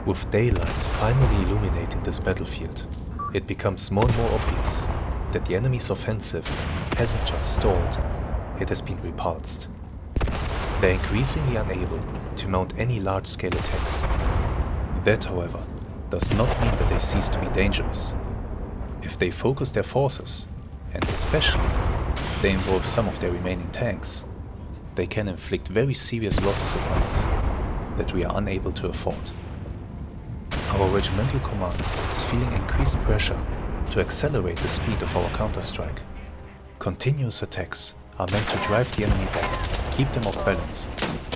With daylight finally illuminating this battlefield, it becomes more and more obvious that the enemy's offensive hasn't just stalled, it has been repulsed. They're increasingly unable to mount any large-scale attacks. That, however, does not mean that they cease to be dangerous. If they focus their forces, and especially if they involve some of their remaining tanks, they can inflict very serious losses upon us that we are unable to afford. Our regimental command is feeling increased pressure to accelerate the speed of our counterstrike. Continuous attacks are meant to drive the enemy back, keep them off balance,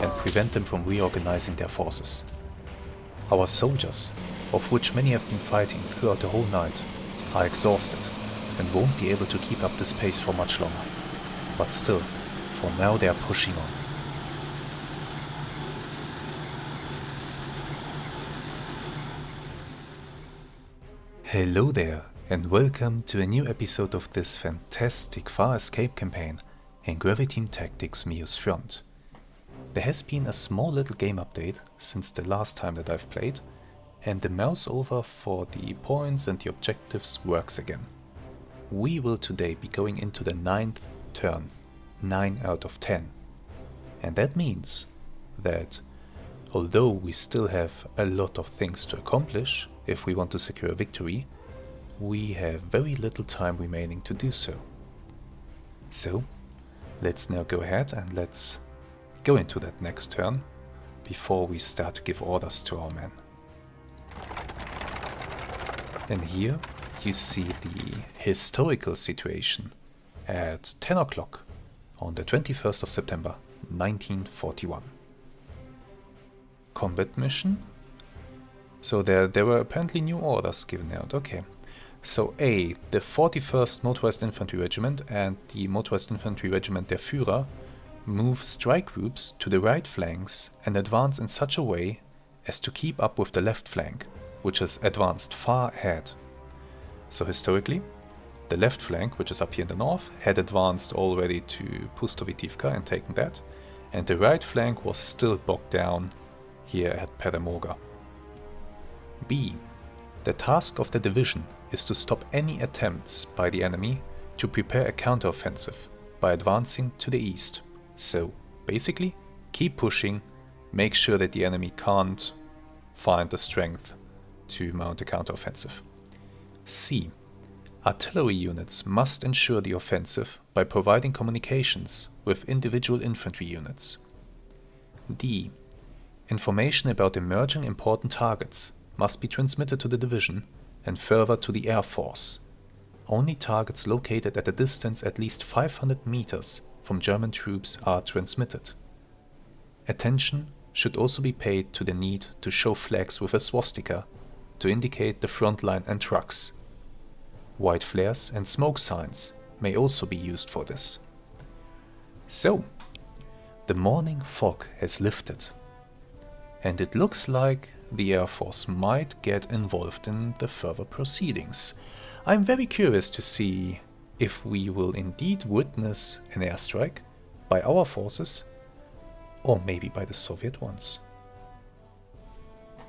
and prevent them from reorganizing their forces. Our soldiers, of which many have been fighting throughout the whole night, are exhausted and won't be able to keep up this pace for much longer. But still, for now they are pushing on. Hello there, and welcome to a new episode of this fantastic far escape campaign in Graviteam Tactics Mius-Front. There has been a small little game update since the last time that I've played, and the mouse over for the points and the objectives works again. We will today be going into the 9th turn, 9 out of 10. And that means that although we still have a lot of things to accomplish if we want to secure a victory, we have very little time remaining to do so. So, let's now go ahead and let's go into that next turn before we start to give orders to our men. And here you see the historical situation at 10 o'clock on the 21st of September 1941. Combat mission. So there were apparently new orders given out. Okay. So A, the 41st Motorized Infantry Regiment and the Motorized Infantry Regiment der Führer move strike groups to the right flanks and advance in such a way as to keep up with the left flank, which is advanced far ahead. So historically, the left flank, which is up here in the north, had advanced already to Pustovitivka and taken that, and the right flank was still bogged down here at Peremoga. B. The task of the division is to stop any attempts by the enemy to prepare a counteroffensive by advancing to the east. So, basically, keep pushing, make sure that the enemy can't find the strength to mount a counteroffensive. C. Artillery units must ensure the offensive by providing communications with individual infantry units. D. Information about emerging important targets must be transmitted to the division and further to the Air Force. Only targets located at a distance at least 500 meters from German troops are transmitted. Attention should also be paid to the need to show flags with a swastika to indicate the front line and trucks. White flares and smoke signs may also be used for this. So, the morning fog has lifted, and it looks like the Air Force might get involved in the further proceedings. I'm very curious to see if we will indeed witness an airstrike by our forces, or maybe by the Soviet ones.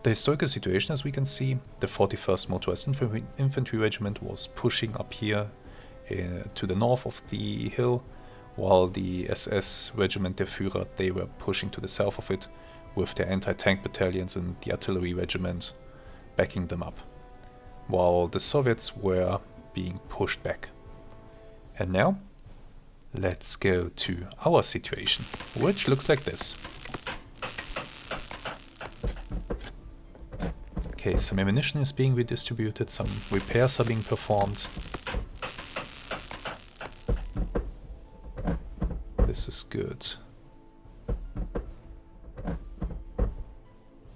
The historical situation, as we can see, the 41st Motorized Infantry Regiment was pushing up here to the north of the hill, while the SS Regiment der Führer, they were pushing to the south of it, with their anti-tank battalions and the artillery regiment backing them up, while the Soviets were being pushed back. And now, let's go to our situation, which looks like this. Okay, some ammunition is being redistributed, some repairs are being performed. This is good.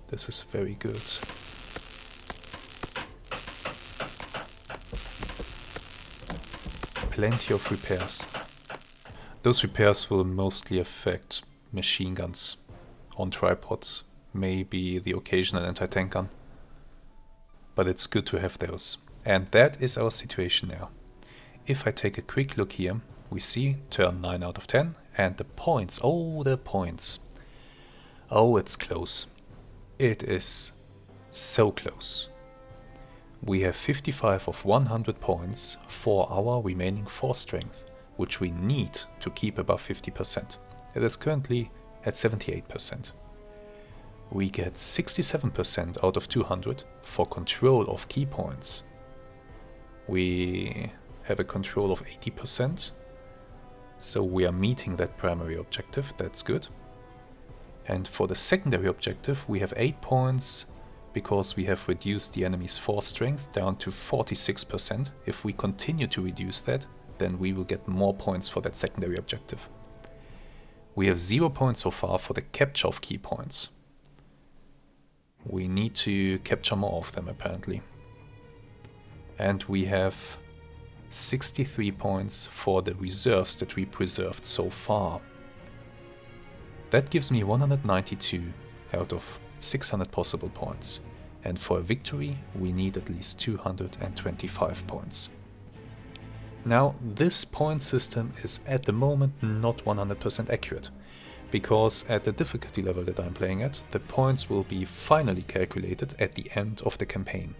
This is very good. Plenty of repairs. Those repairs will mostly affect machine guns on tripods, maybe the occasional anti-tank gun. But it's good to have those. And that is our situation now. If I take a quick look here, we see turn 9 out of 10 and the points. Oh, the points. Oh, it's close. It is So close. We have 55 of 100 points for our remaining force strength, which we need to keep above 50%. It is currently at 78%. We get 67% out of 200 for control of key points. We have a control of 80%, so we are meeting that primary objective, that's good. And for the secondary objective we have 8 points because we have reduced the enemy's force strength down to 46%. If we continue to reduce that, then we will get more points for that secondary objective. We have 0 points so far for the capture of key points. We need to capture more of them apparently. And we have 63 points for the reserves that we preserved so far. That gives me 192 out of 600 possible points. And for a victory we need at least 225 points. Now this point system is at the moment not 100% accurate, because at the difficulty level that I'm playing at, the points will be finally calculated at the end of the campaign.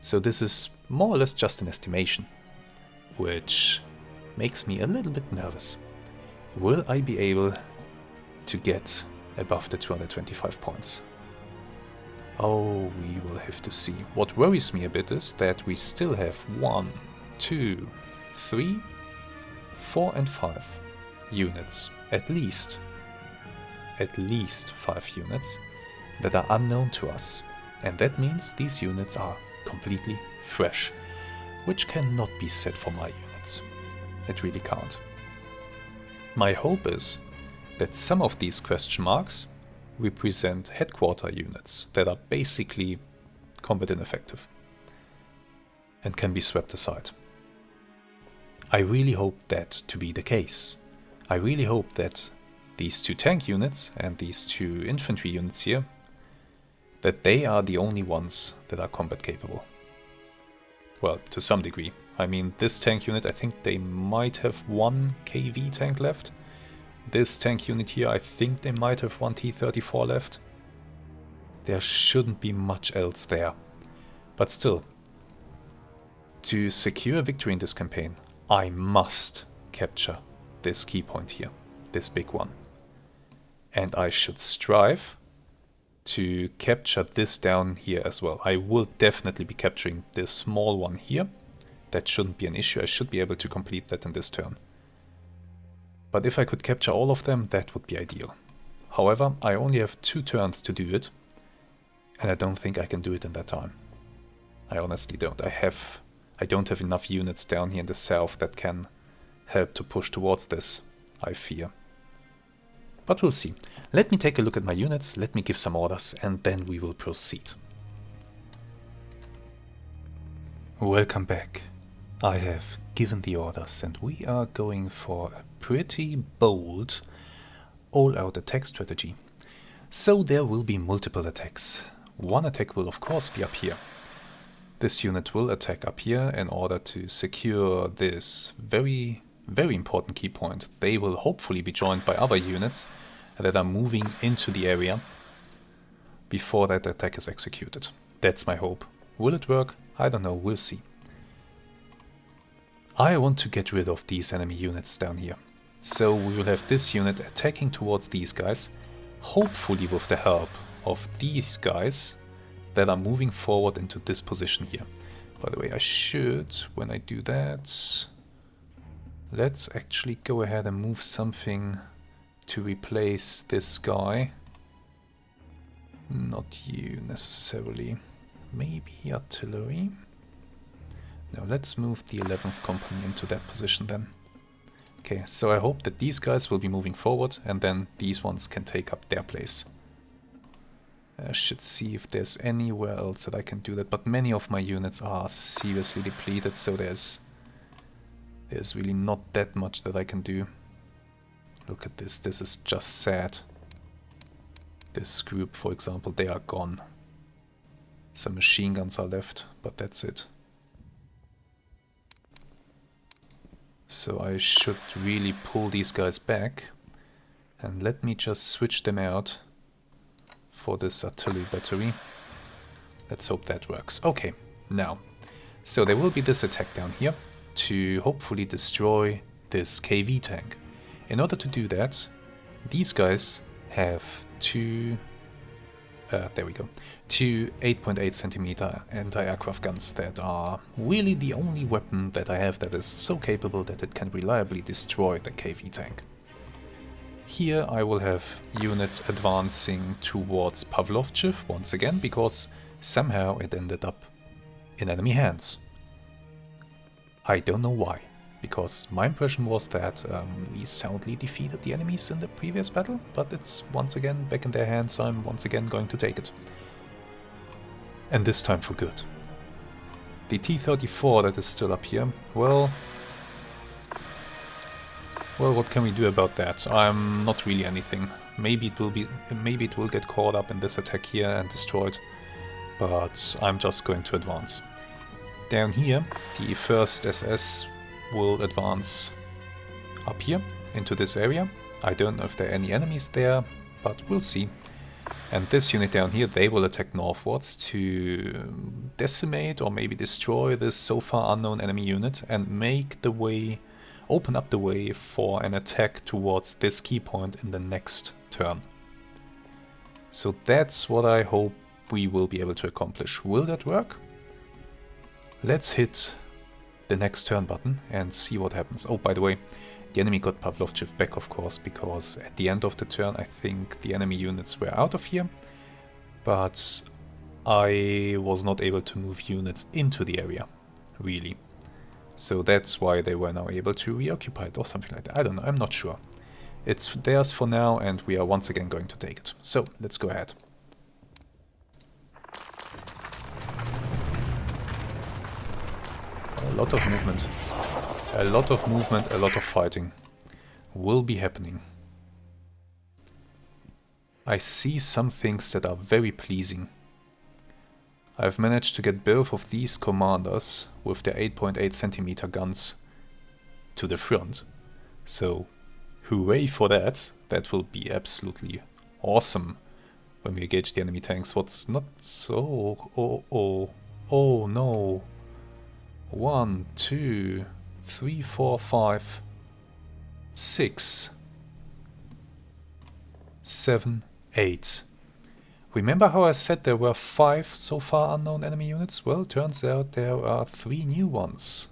So this is more or less just an estimation, which makes me a little bit nervous. Will I be able to get above the 225 points? Oh, we will have to see. What worries me a bit is that we still have 1, 2, 3, 4 and 5 units, at least 5 units that are unknown to us. And that means these units are completely fresh, which cannot be said for my units. It really can't. My hope is that some of these question marks represent headquarter units that are basically combat ineffective and can be swept aside. I really hope that to be the case. I really hope that these 2 tank units and these 2 infantry units here, that they are the only ones that are combat capable. Well, to some degree. I mean, this tank unit, I think they might have 1 KV tank left. This tank unit here, I think they might have 1 T-34 left. There shouldn't be much else there. But still, to secure a victory in this campaign, I must capture this key point here, this big one. And I should strive to capture this down here as well. I will definitely be capturing this small one here. That shouldn't be an issue. I should be able to complete that in this turn. But if I could capture all of them, that would be ideal. However, I only have 2 turns to do it, and I don't think I can do it in that time. I honestly don't. I don't have enough units down here in the south that can help to push towards this, I fear. But we'll see. Let me take a look at my units, let me give some orders, and then we will proceed. Welcome back. I have given the orders, and we are going for a pretty bold all-out attack strategy. So there will be multiple attacks. One attack will of course be up here. This unit will attack up here in order to secure this very important key point. They will hopefully be joined by other units that are moving into the area before that attack is executed. That's my hope. Will it work? I don't know, we'll see. I want to get rid of these enemy units down here. So we will have this unit attacking towards these guys, hopefully with the help of these guys that are moving forward into this position here. By the way, I should, when I do that, let's actually go ahead and move something to replace this guy. Not you necessarily. Maybe artillery. Now let's move the 11th company into that position then. Okay, so I hope that these guys will be moving forward and then these ones can take up their place. I should see if there's anywhere else that I can do that, but many of my units are seriously depleted, so there's really not that much that I can do. Look at this, this is just sad. This group, for example, they are gone. Some machine guns are left, but that's it. So I should really pull these guys back, and let me just switch them out for this artillery battery. Let's hope that works. Okay, now, so there will be this attack down here to hopefully destroy this KV tank. In order to do that, these guys have two 8.8 centimeter anti-aircraft guns that are really the only weapon that I have that is so capable that it can reliably destroy the KV tank. Here I will have units advancing towards Pavlovchev once again, because somehow it ended up in enemy hands. I don't know why, because my impression was that we soundly defeated the enemies in the previous battle, but it's once again back in their hands, so I'm once again going to take it. And this time for good. The T-34 that is still up here, well, what can we do about that? I'm not really anything. Maybe it will get caught up in this attack here and destroyed, but I'm just going to advance. Down here, the 1st SS will advance up here into this area. I don't know if there are any enemies there, but we'll see. And this unit down here, they will attack northwards to decimate or maybe destroy this so far unknown enemy unit and make the way, open up the way for an attack towards this key point in the next turn. So that's what I hope we will be able to accomplish. Will that work? Let's hit the next turn button and see what happens. Oh, by the way, the enemy got Pavlovchev back, of course, because at the end of the turn I think the enemy units were out of here, but I was not able to move units into the area, really. So that's why they were now able to reoccupy it or something like that. I don't know, I'm not sure. It's theirs for now and we are once again going to take it. So, let's go ahead. A lot of movement. A lot of movement, a lot of fighting will be happening. I see some things that are very pleasing. I've managed to get both of these commanders with their 8.8 centimeter guns to the front. So, hooray for that. That will be absolutely awesome when we engage the enemy tanks. What's not so... Oh no. 1, 2, 3, 4, 5, 6, 7, 8. Remember how I said there were 5 so far unknown enemy units? Well, turns out there are 3 new ones.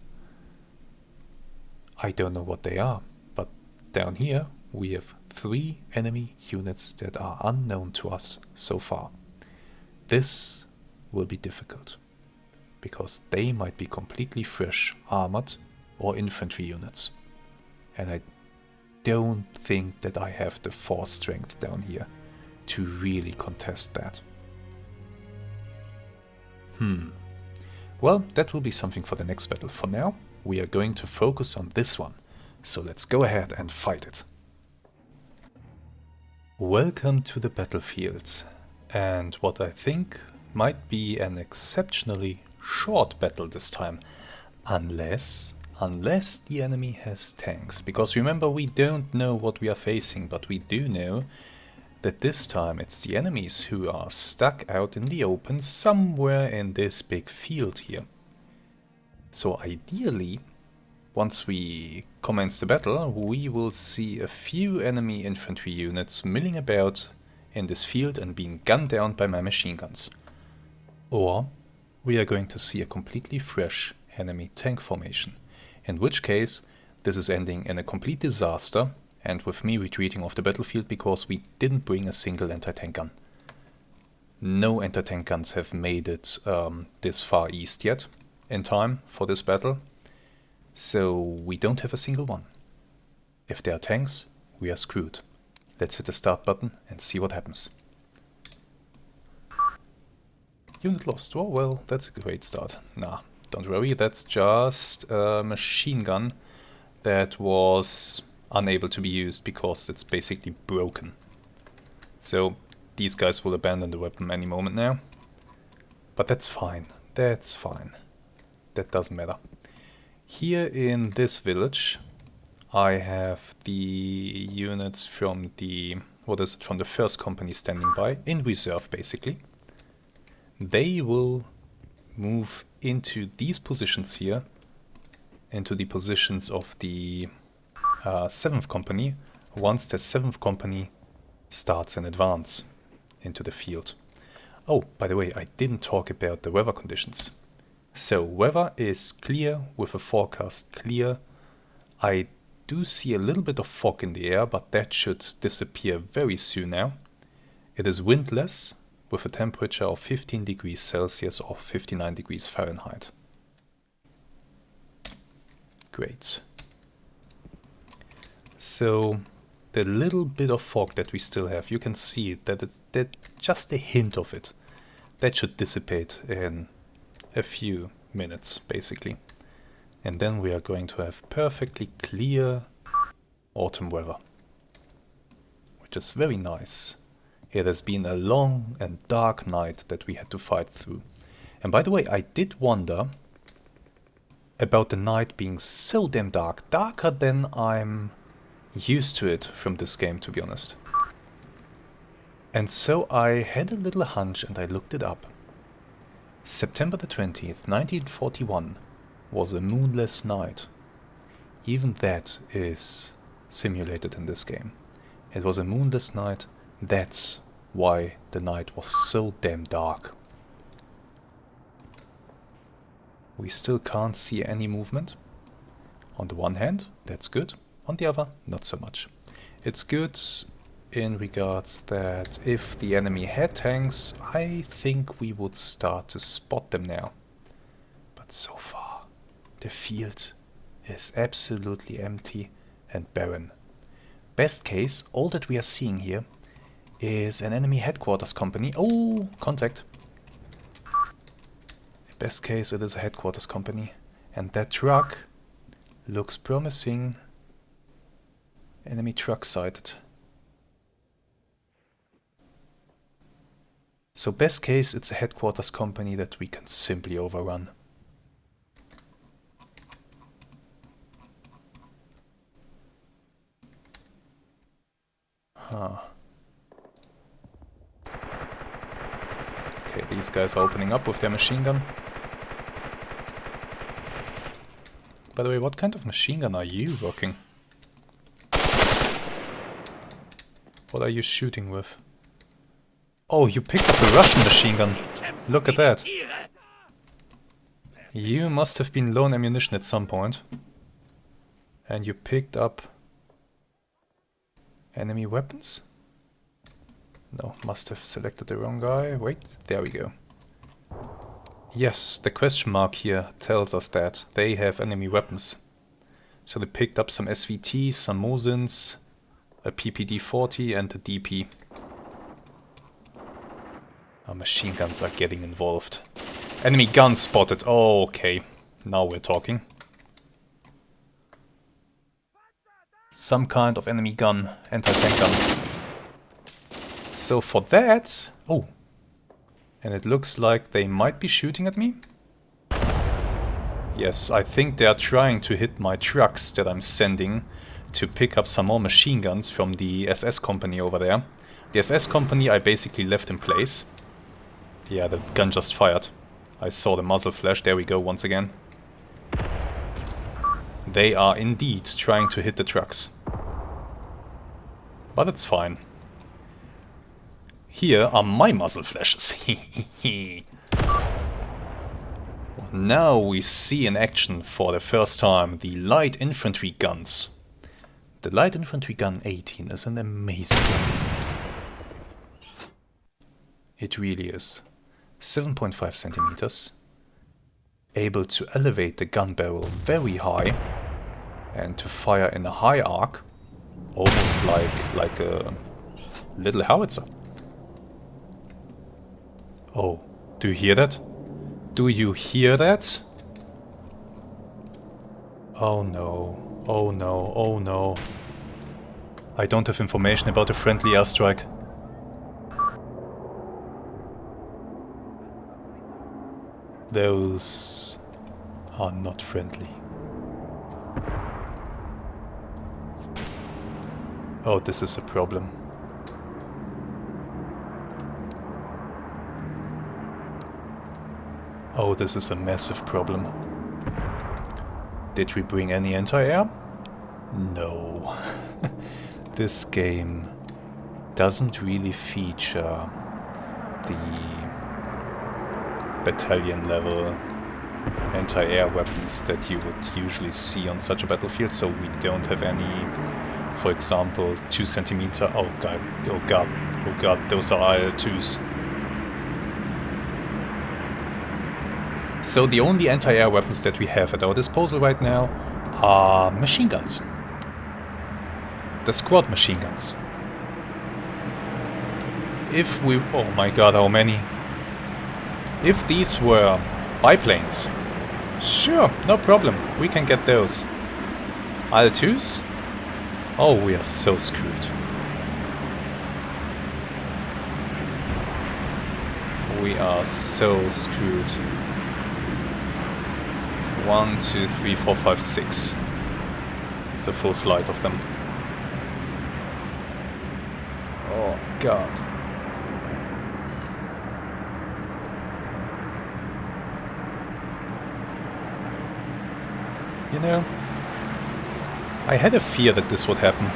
I don't know what they are, but down here we have 3 enemy units that are unknown to us so far. This will be difficult, because they might be completely fresh armored or infantry units. And I don't think that I have the force strength down here to really contest that. Well, that will be something for the next battle. For now, we are going to focus on this one. So let's go ahead and fight it. Welcome to the battlefield. And what I think might be an exceptionally short battle this time, unless the enemy has tanks, because remember, we don't know what we are facing, but we do know that this time it's the enemies who are stuck out in the open somewhere in this big field here. So ideally, once we commence the battle, we will see a few enemy infantry units milling about in this field and being gunned down by my machine guns. Or we are going to see a completely fresh enemy tank formation, in which case this is ending in a complete disaster and with me retreating off the battlefield because we didn't bring a single anti-tank gun. No anti-tank guns have made it this far east yet in time for this battle, so we don't have a single one. If there are tanks, we are screwed. Let's hit the start button and see what happens. Unit lost. Oh well, that's a great start. Nah, don't worry, that's just a machine gun that was unable to be used because it's basically broken. So these guys will abandon the weapon any moment now. But that's fine, that's fine. That doesn't matter. Here in this village I have the units from the what is it, from the 1st Company standing by, in reserve basically. They will move into these positions here, into the positions of the 7th Company, once the 7th Company starts an advance into the field. Oh, by the way, I didn't talk about the weather conditions. So, weather is clear with a forecast clear. I do see a little bit of fog in the air, but that should disappear very soon now. It is windless, with a temperature of 15 degrees Celsius or 59 degrees Fahrenheit. Great. So, the little bit of fog that we still have, you can see that just a hint of it, that should dissipate in a few minutes, basically. And then we are going to have perfectly clear autumn weather, which is very nice. It has been a long and dark night that we had to fight through. And by the way, I did wonder about the night being so damn dark, darker than I'm used to it from this game, to be honest. And so I had a little hunch and I looked it up. September the 20th, 1941 was a moonless night. Even that is simulated in this game. It was a moonless night, that's why the night was so damn dark. We still can't see any movement. On the one hand, that's good. On the other, not so much. It's good in regards that if the enemy had tanks, I think we would start to spot them now. But so far, the field is absolutely empty and barren. Best case, all that we are seeing here is an enemy headquarters company. Oh, contact. Best case, it is a headquarters company. And that truck looks promising. Enemy truck sighted. So best case, it's a headquarters company that we can simply overrun. Huh. Okay, these guys are opening up with their machine gun. By the way, what kind of machine gun are you working? What are you shooting with? Oh, you picked up a Russian machine gun. Look at that. You must have been low on ammunition at some point. And you picked up enemy weapons? No, must have selected the wrong guy. Wait, there we go. Yes, the question mark here tells us that they have enemy weapons. So they picked up some SVT, some Mosins, a PPD-40 and a DP. Our machine guns are getting involved. Enemy gun spotted. Oh, okay. Now we're talking. Some kind of enemy gun. Anti-tank gun. So for that... Oh. And it looks like they might be shooting at me. Yes, I think they are trying to hit my trucks that I'm sending to pick up some more machine guns from the SS company over there. The SS company I basically left in place. Yeah, the gun just fired. I saw the muzzle flash. There we go once again. They are indeed trying to hit the trucks. But it's fine. Here are my muzzle flashes. Now we see in action for the first time the light infantry guns. The light infantry gun 18 is an amazing gun. It really is. 7.5 centimeters. Able to elevate the gun barrel very high and to fire in a high arc, almost like a little howitzer. Oh, do you hear that? Do you hear that? Oh no, oh no, oh no. I don't have information about a friendly airstrike. Those are not friendly. Oh, this is a problem. Oh, this is a massive problem. Did we bring any anti-air? No. This game doesn't really feature the battalion level anti-air weapons that you would usually see on such a battlefield, so we don't have any, for example, 2 centimeter. Oh god, those are IL-2s. So the only anti-air weapons that we have at our disposal right now are machine guns. The squad machine guns. If we... oh my god, how many? If these were biplanes, sure, no problem, we can get those. IL-2s? Oh, we are so screwed. We are so screwed. 1, 2, 3, 4, 5, 6. It's a full flight of them. Oh god. You know, I had a fear that this would happen.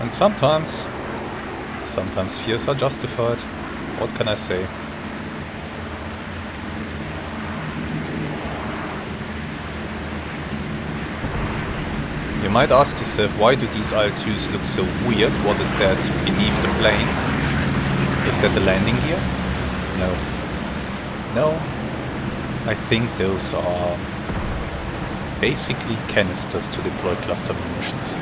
And sometimes fears are justified. What can I say? You might ask yourself, why do these IL-2s look so weird? What is that beneath the plane? Is that the landing gear? No. No. I think those are basically canisters to deploy cluster munitions.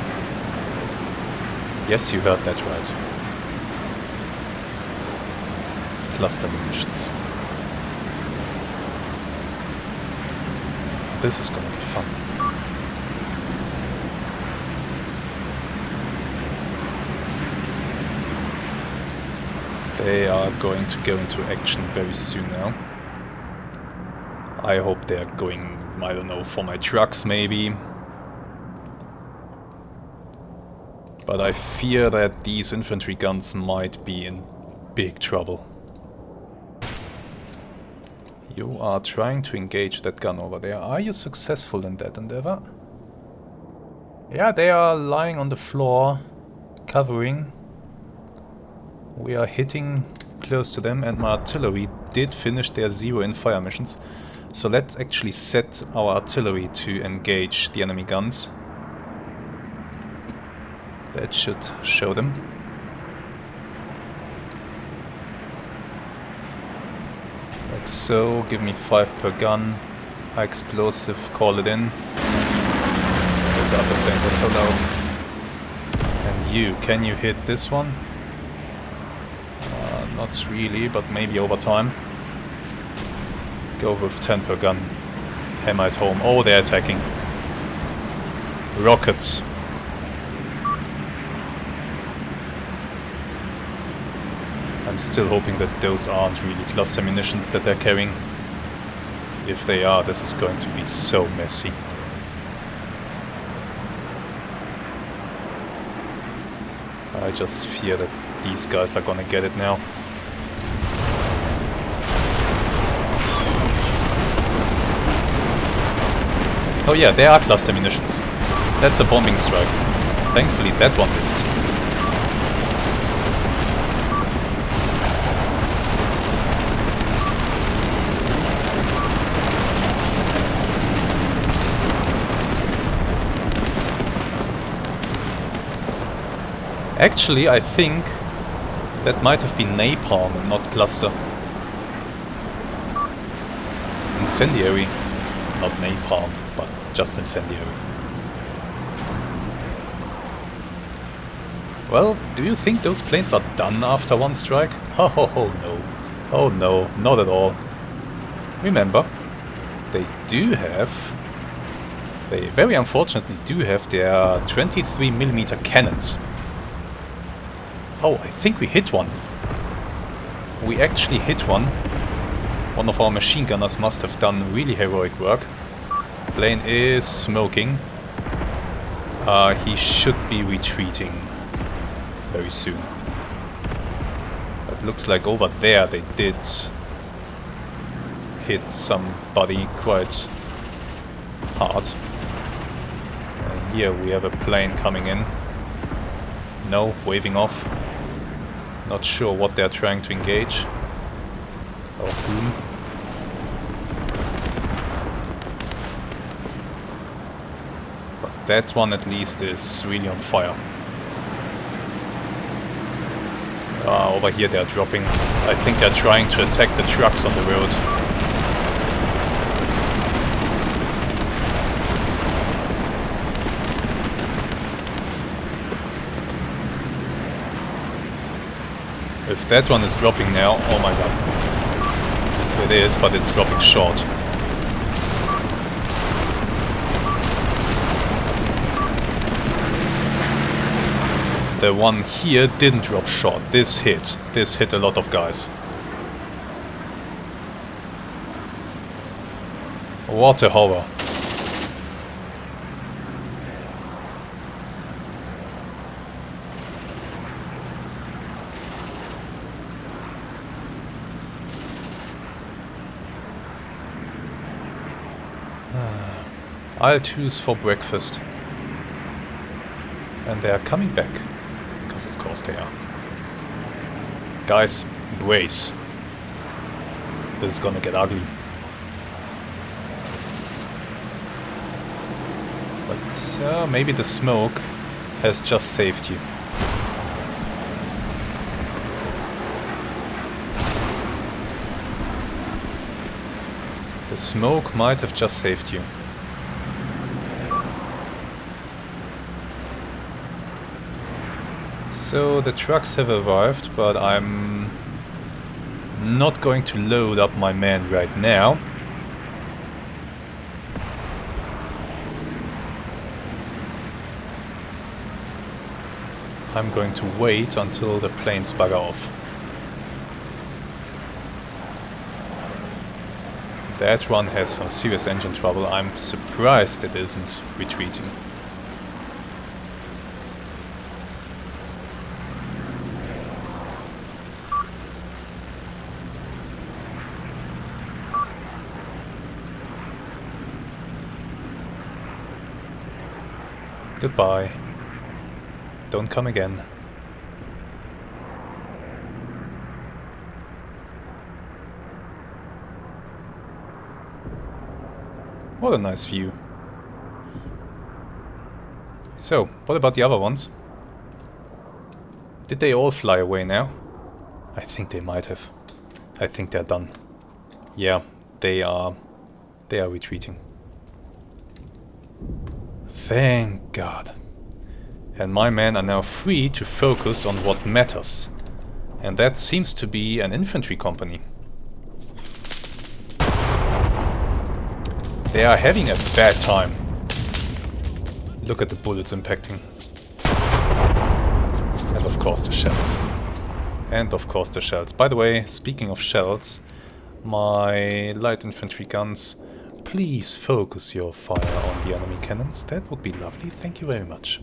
Yes, you heard that right. Cluster munitions. This is gonna be fun. They are going to go into action very soon now. I hope they're going, I don't know, for my trucks maybe. But I fear that these infantry guns might be in big trouble. You are trying to engage that gun over there. Are you successful in that endeavor? Yeah, they are lying on the floor, covering. We are hitting close to them, and my artillery did finish their zero in fire missions. So let's actually set our artillery to engage the enemy guns. That should show them. Like so, give me 5 per gun. High explosive, call it in. Oh god, the planes are so loud. And you, can you hit this one? Not really, but maybe over time. Go with 10 per gun. Hammer it home. Oh, they're attacking. Rockets. I'm still hoping that those aren't really cluster munitions that they're carrying. If they are, this is going to be so messy. I just fear that these guys are gonna get it now. Oh yeah, there are cluster munitions. That's a bombing strike. Thankfully that one missed. Actually, I think that might have been napalm and not cluster. Incendiary. Not napalm, but just incendiary. Well, do you think those planes are done after one strike? Oh no. Oh no, not at all. Remember, they very unfortunately do have their 23mm cannons. Oh, I think we hit one. We actually hit one. One of our machine gunners must have done really heroic work. Plane is smoking. He should be retreating very soon. But looks like over there they did hit somebody quite hard. Here we have a plane coming in. No, waving off. Not sure what they're trying to engage. Or whom. But that one at least is really on fire. Over here they're dropping. I think they're trying to attack the trucks on the road. If that one is dropping now, oh my god. It is, but it's dropping short. The one here didn't drop short. This hit a lot of guys. What a horror. I'll choose for breakfast. And they are coming back. Because of course they are. Guys, brace. This is gonna get ugly. But maybe the smoke has just saved you. The smoke might have just saved you. So the trucks have arrived, but I'm not going to load up my men right now. I'm going to wait until the planes bugger off. That one has some serious engine trouble. I'm surprised it isn't retreating. Goodbye. Don't come again. What a nice view. So, what about the other ones? Did they all fly away now? I think they might have. I think they're done. Yeah, they are retreating. Thank God. And my men are now free to focus on what matters. And that seems to be an infantry company. They are having a bad time. Look at the bullets impacting. And of course the shells. And of course the shells. By the way, speaking of shells, my light infantry guns, please focus your fire on the enemy cannons. That would be lovely. Thank you very much.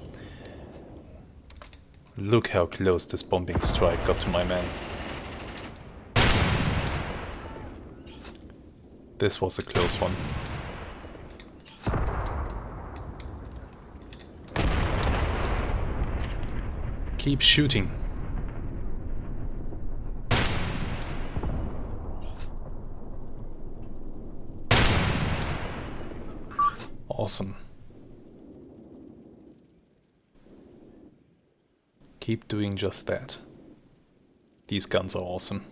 Look how close this bombing strike got to my men. This was a close one. Keep shooting. Awesome. Keep doing just that. These guns are awesome.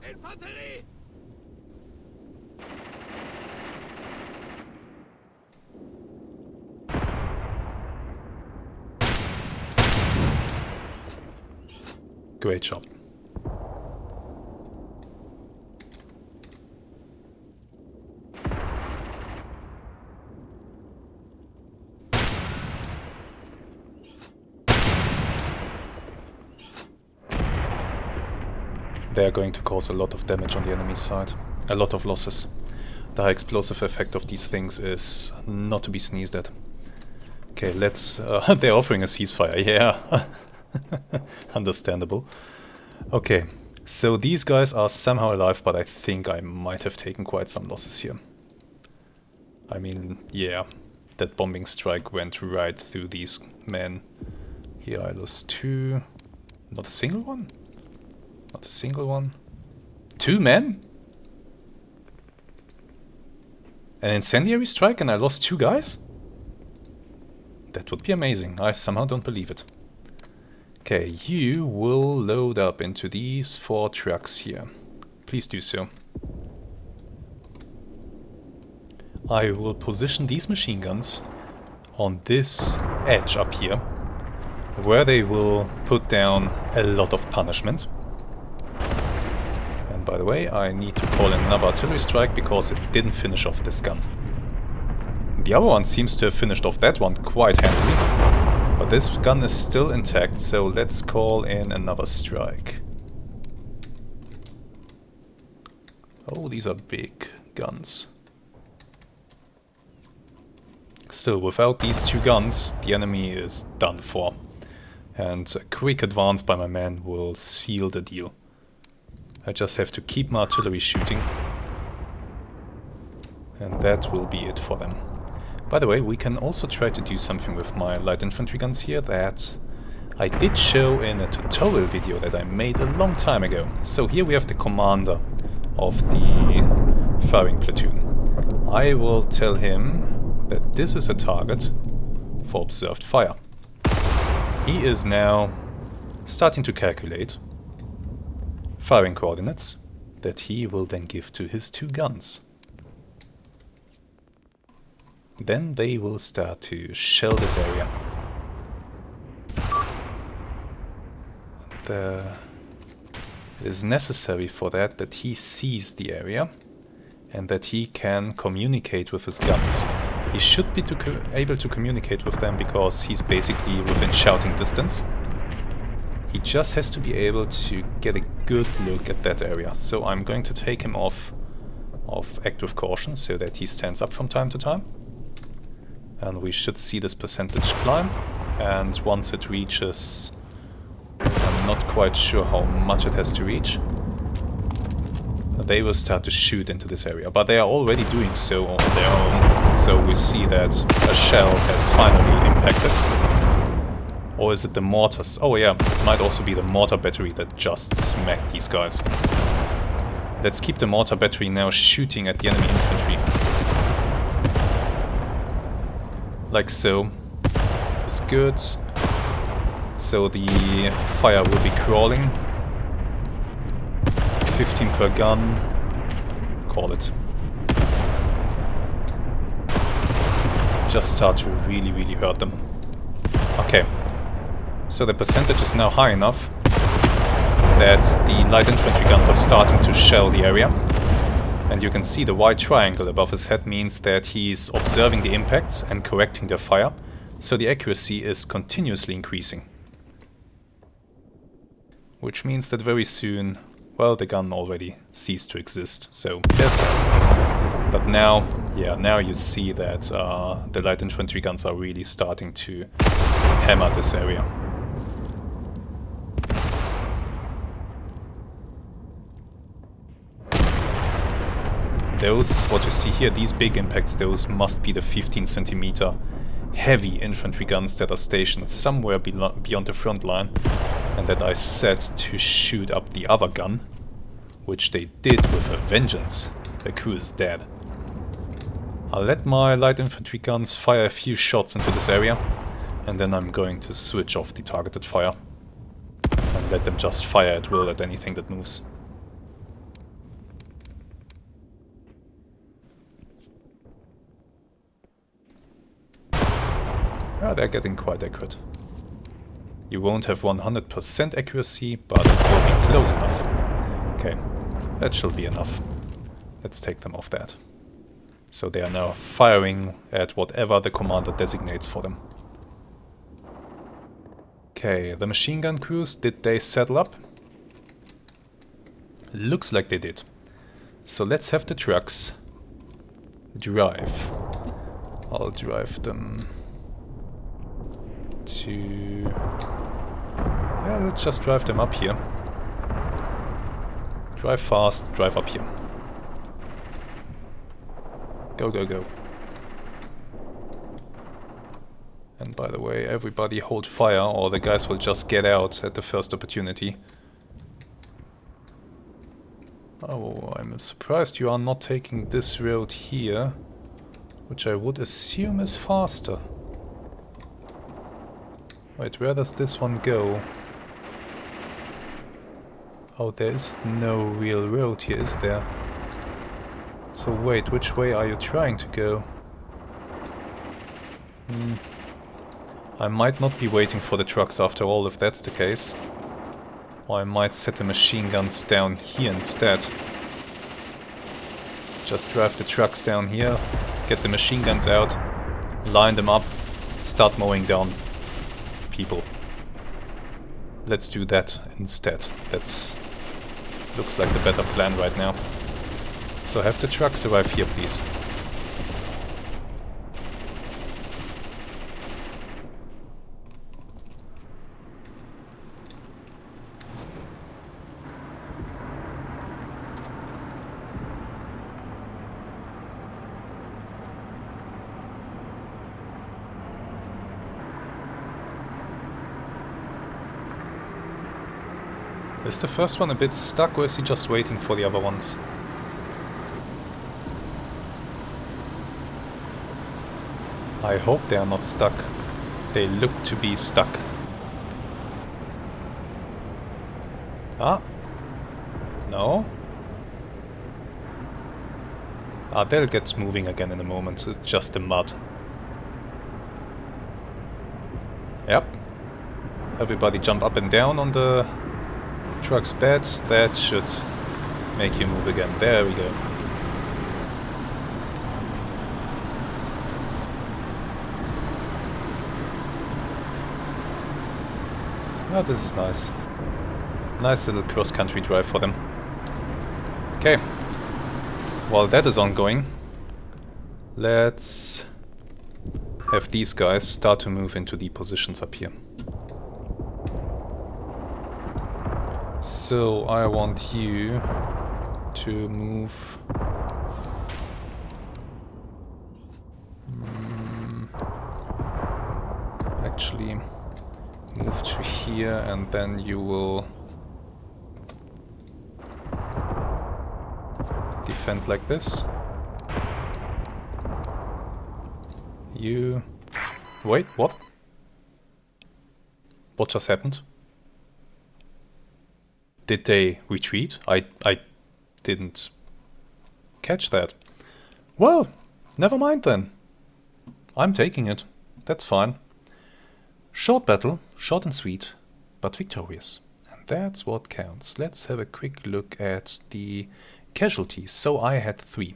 Infantry! Great job. They are going to cause a lot of damage on the enemy's side. A lot of losses. The high explosive effect of these things is not to be sneezed at. Okay, let's... they're offering a ceasefire, yeah. Understandable. Okay, so these guys are somehow alive, but I think I might have taken quite some losses here. I mean, yeah, that bombing strike went right through these men. Here I lost 2. Not a single one? Not a single one. 2 men? An incendiary strike and I lost 2 guys? That would be amazing. I somehow don't believe it. Okay, you will load up into these 4 trucks here. Please do so. I will position these machine guns on this edge up here, where they will put down a lot of punishment. And by the way, I need to call in another artillery strike because it didn't finish off this gun. The other one seems to have finished off that one quite handily, but this gun is still intact, so let's call in another strike. Oh, these are big guns. Still, without these 2 guns, the enemy is done for. And a quick advance by my men will seal the deal. I just have to keep my artillery shooting. And that will be it for them. By the way, we can also try to do something with my light infantry guns here that I did show in a tutorial video that I made a long time ago. So here we have the commander of the firing platoon. I will tell him that this is a target for observed fire. He is now starting to calculate firing coordinates that he will then give to his 2 guns. Then they will start to shell this area. It is necessary for that he sees the area and that he can communicate with his guns. He should be able to communicate with them because he's basically within shouting distance. He just has to be able to get a good look at that area. So I'm going to take him off of act with caution so that he stands up from time to time. And we should see this percentage climb. And once it reaches, I'm not quite sure how much it has to reach, they will start to shoot into this area, but they are already doing so on their own. So we see that a shell has finally impacted. Or is it the mortars? Oh yeah, it might also be the mortar battery that just smacked these guys. Let's keep the mortar battery now shooting at the enemy infantry. Like so. It's good. So the fire will be crawling. 15 per gun. Call it. Just start to really hurt them. Okay. So the percentage is now high enough that the light infantry guns are starting to shell the area. And you can see the white triangle above his head means that he's observing the impacts and correcting their fire. So the accuracy is continuously increasing. Which means that very soon, well, the gun already ceased to exist. So there's that. But now, yeah, now you see that the light infantry guns are really starting to hammer this area. Those, what you see here, these big impacts, those must be the 15 centimeter heavy infantry guns that are stationed somewhere beyond the front line and that I set to shoot up the other gun, which they did with a vengeance. The crew is dead. I'll let my light infantry guns fire a few shots into this area and then I'm going to switch off the targeted fire and let them just fire at will at anything that moves. Yeah, they're getting quite accurate. You won't have 100% accuracy, but it will be close enough. Okay, that should be enough. Let's take them off that. So they are now firing at whatever the commander designates for them. Okay, the machine gun crews, did they settle up? Looks like they did. So let's have the trucks drive. I'll drive them to Yeah, let's just drive them up here. Drive fast, drive up here. Go, go, go. And by the way, everybody hold fire or the guys will just get out at the first opportunity. Oh, I'm surprised you are not taking this road here, which I would assume is faster. Wait, where does this one go? Oh, there is no real road here, is there? So wait, which way are you trying to go? I might not be waiting for the trucks after all, if that's the case. Or I might set the machine guns down here instead. Just drive the trucks down here, get the machine guns out, line them up, start mowing down people. Let's do that instead. That's looks like the better plan right now. So have the trucks arrive here, please. Is the first one a bit stuck or is he just waiting for the other ones? I hope they are not stuck. They look to be stuck. Ah? No? Ah, they'll get moving again in a moment. It's just the mud. Yep. Everybody jump up and down on the truck's bed. That should make you move again. There we go. Oh, this is nice. Nice little cross-country drive for them. Okay. While that is ongoing, let's have these guys start to move into the positions up here. So I want you to move... actually move to here and then you will defend like this. You... Wait, what? What just happened? Did they retreat? I didn't catch that. Well, never mind then. I'm taking it. That's fine. Short battle, short and sweet, but victorious. And that's what counts. Let's have a quick look at the casualties. So I had 3.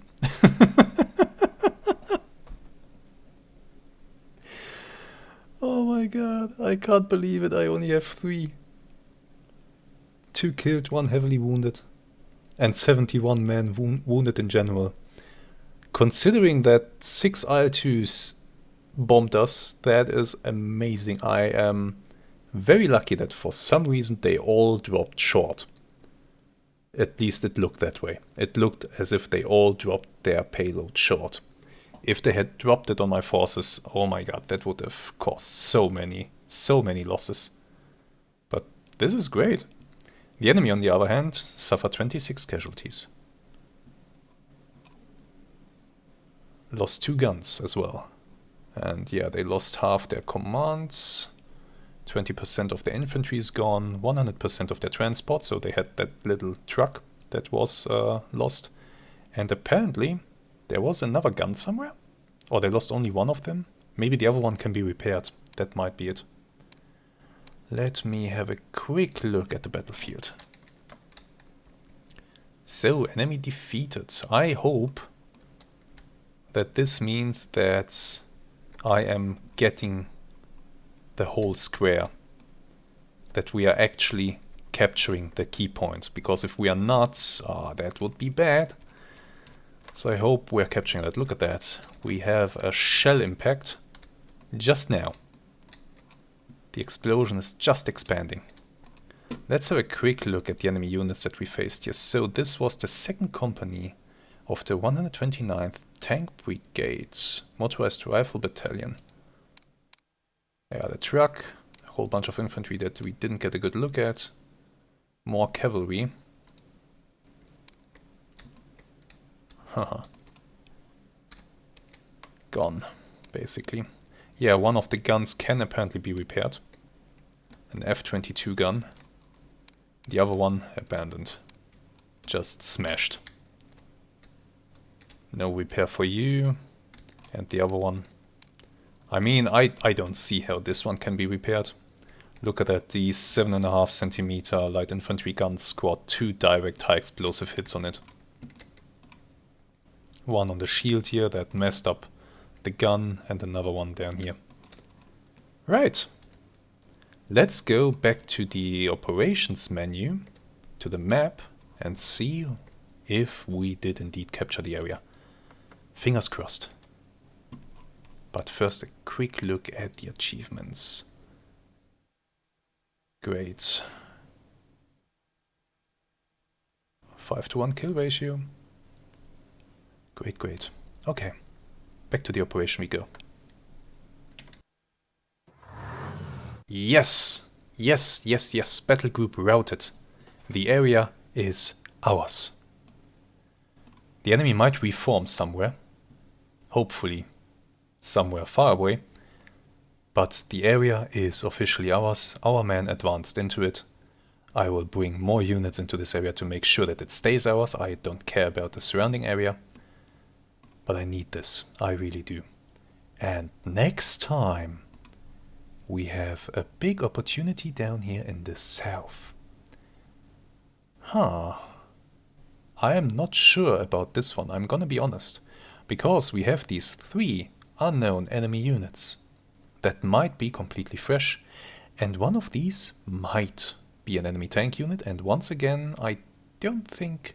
Oh my god, I can't believe it. I only have 3. 2 killed, 1 heavily wounded, and 71 men wounded in general. Considering that 6 IL-2s bombed us, that is amazing. I am very lucky that for some reason they all dropped short. At least it looked that way. It looked as if they all dropped their payload short. If they had dropped it on my forces, oh my god, that would have caused so many losses. But this is great. The enemy, on the other hand, suffered 26 casualties. Lost 2 guns as well. And yeah, they lost half their commands. 20% of their infantry is gone. 100% of their transport, so they had that little truck that was lost. And apparently there was another gun somewhere? Or they lost only one of them? Maybe the other one can be repaired. That might be it. Let me have a quick look at the battlefield. So, enemy defeated. I hope that this means that I am getting the whole square. That we are actually capturing the key point. Because if we are not, that would be bad. So I hope we're capturing that. Look at that. We have a shell impact just now. The explosion is just expanding. Let's have a quick look at the enemy units that we faced here. So this was the 2nd company of the 129th Tank Brigade, Motorized Rifle Battalion. They are the truck, a whole bunch of infantry that we didn't get a good look at, more cavalry. Haha. Gone, basically. Yeah, one of the guns can apparently be repaired. An F-22 gun. The other one abandoned. Just smashed. No repair for you. And the other one. I mean, I don't see how this one can be repaired. Look at that, these 7.5 centimeter light infantry guns scored 2 direct high explosive hits on it. One on the shield here that messed up the gun, and another one down here. Right. Let's go back to the operations menu, to the map, and see if we did indeed capture the area. Fingers crossed. But first a quick look at the achievements. Great. 5-to-1 kill ratio. Great, great. Okay. Back to the operation we go. Yes! Yes, yes, yes. Battle group routed. The area is ours. The enemy might reform somewhere. Hopefully somewhere far away. But the area is officially ours. Our men advanced into it. I will bring more units into this area to make sure that it stays ours. I don't care about the surrounding area. But I need this. I really do. And next time we have a big opportunity down here in the south. I am not sure about this one, I'm gonna be honest. Because we have these 3 unknown enemy units that might be completely fresh. And one of these might be an enemy tank unit. And once again, I don't think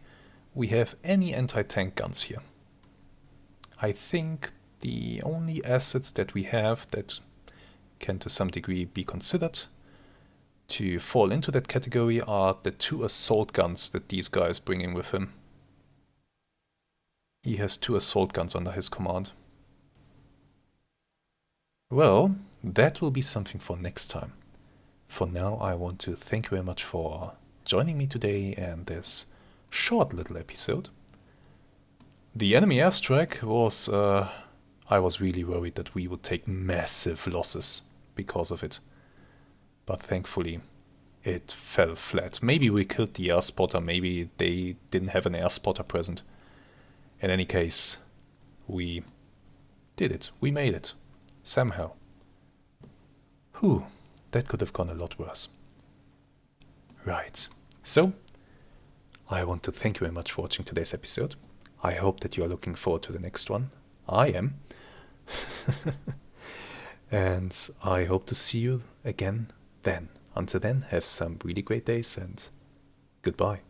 we have any anti-tank guns here. I think the only assets that we have that can to some degree be considered to fall into that category are the 2 assault guns that these guys bring in with him. He has 2 assault guns under his command. Well, that will be something for next time. For now, I want to thank you very much for joining me today and this short little episode. The enemy airstrike was... I was really worried that we would take massive losses because of it. But thankfully, it fell flat. Maybe we killed the air spotter, maybe they didn't have an air spotter present. In any case, we did it. We made it. Somehow. Whew, that could have gone a lot worse. Right. So, I want to thank you very much for watching today's episode. I hope that you are looking forward to the next one. I am. And I hope to see you again then. Until then, have some really great days and goodbye.